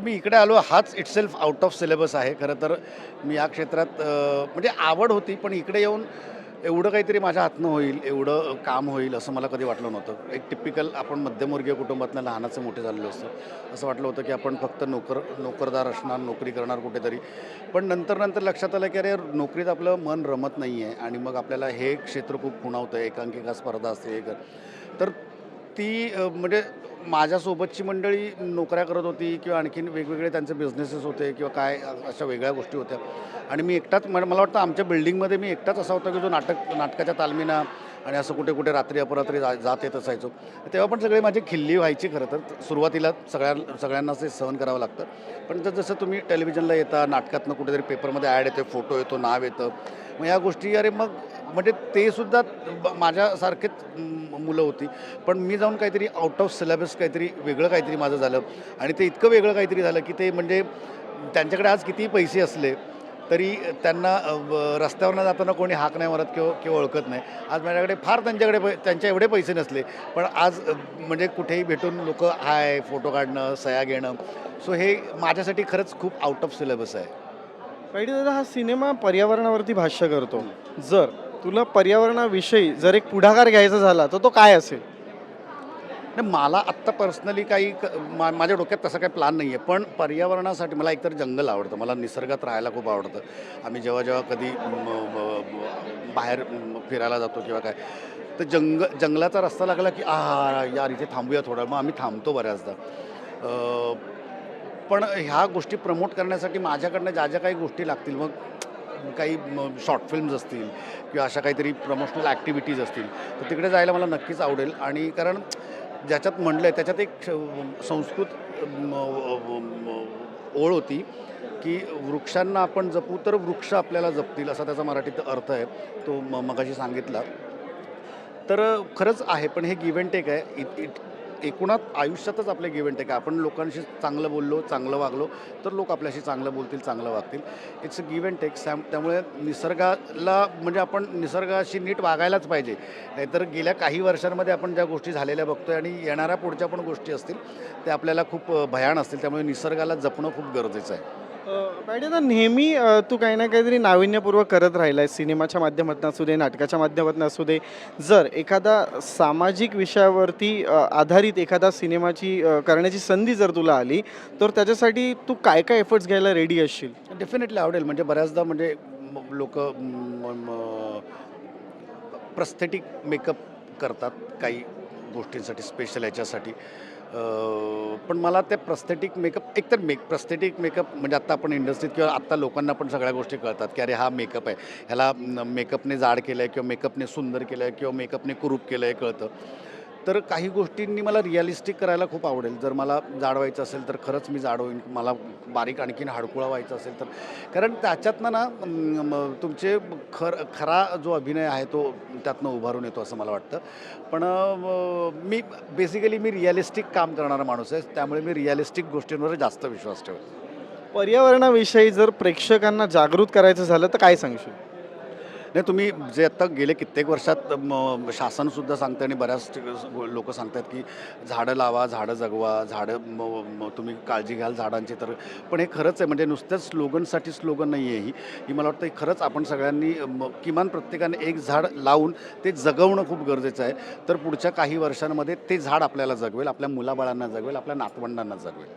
मी इकडे आलो हाच इटसेल्फ आउट ऑफ सिलेबस आहे. खरं तर मी या क्षेत्रात म्हणजे आवड होती, पण इकडे येऊन एवढं काहीतरी माझ्या हातनं होईल, एवढं काम होईल असं मला कधी वाटलं नव्हतं. एक टिपिकल आपण मध्यमवर्गीय कुटुंबातनं लहानाचे मोठे झालेलो असतो. असं वाटलं होतं की आपण फक्त नोकरदार असणार, नोकरी करणार कुठेतरी. पण नंतर लक्षात आलं की अरे नोकरीत आपलं मन रमत नाही आहे आणि मग आपल्याला हे क्षेत्र खूप खुणावतं. एकांकिका स्पर्धा असते हे तर ती म्हणजे माझ्यासोबतची मंडळी नोकऱ्या करत होती किंवा आणखीन वेगवेगळे त्यांचे बिझनेसेस होते किंवा काय अशा वेगळ्या गोष्टी होत्या आणि मी एकटाच मला वाटतं आमच्या बिल्डिंगमध्ये मी एकटाच असा होता की जो नाटकाच्या तालमीना आणि असं कुठे कुठे रात्री अपरात्री जात येत असायचो. तेव्हा पण सगळे माझी खिल्ली व्हायची खरं तर. सुरुवातीला सगळ्यांनाच ते सहन करावं लागतं. पण जसं तुम्ही टेलिव्हिजनला येता, नाटकातनं कुठेतरी पेपरमध्ये ॲड येते, फोटो येतो, नाव येतं. मग या गोष्टी अरे मग म्हणजे ते सुद्धा माझ्यासारखेच मुलं होती. पण मी जाऊन काहीतरी आउट ऑफ सिलेबस काहीतरी वेगळं काहीतरी माझं झालं आणि ते इतकं वेगळं काहीतरी झालं की ते म्हणजे त्यांच्याकडे आज कितीही पैसे असले तरी त्यांना रस्त्यावरनं जाताना कोणी हाक नाही मारत किंवा किंवा ओळखत नाही. आज माझ्याकडे फार त्यांच्या एवढे पैसे नसले, पण आज म्हणजे कुठेही भेटून लोकं हाय, फोटो काढणं, सह्या घेणं. सो हे माझ्यासाठी खरंच खूप आउट ऑफ सिलेबस आहे. पैडी दादा, हा सिनेमा पर्यावरणावरती भाष्य करतो. जर तुला पर्यावरणाविषयी जर एक पुढाकार घ्यायचा झाला तर तो काय असेल? नाही मला आत्ता पर्सनली काही माझ्या डोक्यात तसा काही प्लॅन नाही आहे. पण पर्यावरणासाठी मला एकतर जंगल आवडतं. मला निसर्गात राहायला खूप आवडतं. आम्ही जेव्हा कधी बाहेर फिरायला जातो किंवा काय, तर जंगलाचा रस्ता लागला की आहा! यार इथे थांबूया थोडं. मग आम्ही थांबतो बऱ्याचदा. अ, पण ह्या गोष्टी प्रमोट करण्यासाठी माझ्याकडनं ज्या काही गोष्टी लागतील, मग काही शॉर्ट फिल्म्स असतील किंवा अशा काहीतरी प्रमोशनल ॲक्टिव्हिटीज असतील, तर तिकडे जायला मला नक्कीच आवडेल. आणि कारण ज्याच्यात म्हटलं आहे त्याच्यात एक संस्कृत ओळ होती की वृक्षांना आपण जपू तर वृक्ष आपल्याला जपतील, असा त्याचा मराठीत अर्थ आहे. तो मगाशी सांगितला. तर खरंच आहे, पण हे गिव्ह अँड टेक आहे. एकूणात आयुष्यातच आपले गिव्ह अँड टेक आहे. आपण लोकांशी चांगलं बोललो, चांगलं वागलो, तर लोक आपल्याशी चांगलं बोलतील, चांगलं वागतील. It's a give and take. त्यामुळे निसर्गाला म्हणजे आपण निसर्गाशी नीट वागायलाच पाहिजे. नाहीतर गेल्या काही वर्षांमध्ये आपण ज्या गोष्टी झालेल्या बघतोय आणि येणाऱ्या पुढच्या पण गोष्टी असतील, त्या आपल्याला खूप भयान असतील. त्यामुळे निसर्गाला जपणं खूप गरजेचं आहे. पैडी दादा, नेहमी तू काही ना काहीतरी नाविन्यपूर्वक करत राहिला आहे. सिनेमाच्या माध्यमातून असू दे, नाटकाच्या माध्यमातून असू दे. जर एखादा सामाजिक विषयावरती आधारित एखादा सिनेमाची करण्याची संधी जर तुला आली, तर त्याच्यासाठी तू काय काय एफर्ट्स घ्यायला रेडी असशील? डेफिनेटली आवडेल. म्हणजे बऱ्याचदा म्हणजे लोकं प्रस्थेटिक मेकअप करतात काही गोष्टींसाठी, स्पेशल ह्याच्यासाठी. पण मला त्या प्रस्थेटिक मेकअप एकतर प्रस्थेटिक मेकअप म्हणजे आत्ता आपण इंडस्ट्रीत किंवा आत्ता लोकांना पण सगळ्या गोष्टी कळतात की अरे हा मेकअप आहे, ह्याला मेकअपने जाड केलं आहे किंवा मेकअपने सुंदर केलं आहे किंवा मेकअपने कुरूप केलं आहे कळतं. तर काही गोष्टींनी मला रिअलिस्टिक करायला खूप आवडेल. जर मला जाड व्हायचं असेल तर खरंच मी जाड होईन. मला बारीक आणखीन हाडकुळा व्हायचं असेल तर, कारण त्याच्यातनं ना तुमचे खरा जो अभिनय आहे तो त्यातनं उभारून येतो असं मला वाटतं. पण मी बेसिकली मी रिअलिस्टिक काम करणारा माणूस आहे. त्यामुळे मी रिअलिस्टिक गोष्टींवर जास्त विश्वास ठेवतो. पर्यावरणाविषयी जर प्रेक्षकांना जागृत करायचं झालं तर काय सांगशील? नाही तुम्ही जे आत्ता गेले कित्येक वर्षात शासनसुद्धा सांगतं आणि बऱ्याच लोकं सांगतात की झाडं लावा, झाडं जगवा, झाडं तुम्ही काळजी घ्याल झाडांची. तर पण हे खरंच आहे. म्हणजे नुसत्याच स्लोगनसाठी स्लोगन नाही आहे ही. ही मला वाटतं खरंच आपण सगळ्यांनी किमान प्रत्येकाने एक झाड लावून ते जगवणं खूप गरजेचं आहे. तर पुढच्या काही वर्षांमध्ये ते झाड आपल्याला जगवेल, आपल्या मुलाबाळांना जगवेल, आपल्या नातवंडांना जगवेल.